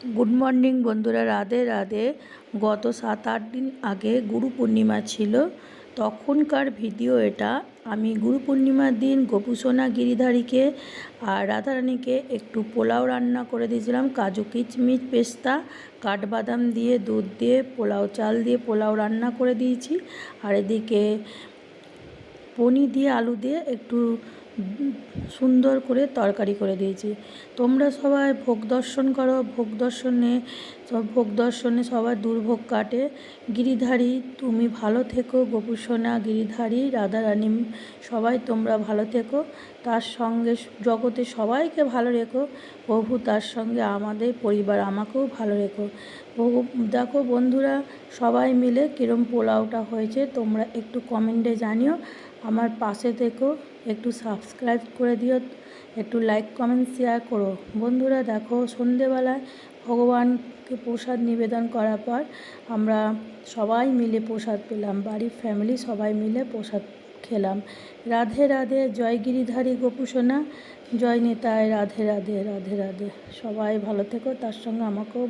Good morning বন্ধুরা, রাধে রাধে। গত 7-8 দিন আগে গুরু পূর্ণিমা ছিল, তখনকার ভিডিও এটা। আমি গুরু পূর্ণিমার দিন গোপুসোনা গিরিধারীকে আর রাধারানীকে একটু পোলাও রান্না করে দিয়েছিলাম। কাজু কিচমিচ পেস্তা কাঠবাদাম দিয়ে দুধ দিয়ে পোলাও চাল দিয়ে পোলাও রান্না করে দিয়েছি। আর এদিকে পনির দিয়ে আলু দিয়ে একটু সুন্দর করে তরকারি করে দিয়েছি। তোমরা সবাই ভোগ দর্শন করো, ভোগ দর্শনে সবার দুর্ভোগ কাটে। গিরিধারী তুমি ভালো থেকো, গোপুসোনা গিরিধারী রাধারানী সবাই তোমরা ভালো থেকো। তার সঙ্গে জগতে সবাইকে ভালো রেখো প্রভু, তার সঙ্গে আমাদের পরিবার আমাকেও ভালো রেখো। দেখো বন্ধুরা, সবাই মিলে কীরম পোলাওটা হয়েছে তোমরা একটু কমেন্টে জানিও। আমার পাশে থেকো, একটু সাবস্ক্রাইব করে দিও, একটু লাইক কমেন্ট শেয়ার করো। বন্ধুরা দেখো, সন্ধেবেলায় ভগবানকে প্রসাদ নিবেদন করার পর আমরা সবাই মিলে প্রসাদ পেলাম, বাড়ির ফ্যামিলি সবাই মিলে প্রসাদ খেলাম। রাধে রাধে, জয় গিরিধারী গোপুসোনা, জয় নিতাই, রাধে রাধে রাধে রাধে। সবাই ভালো থেকো, তার সঙ্গে আমাকেও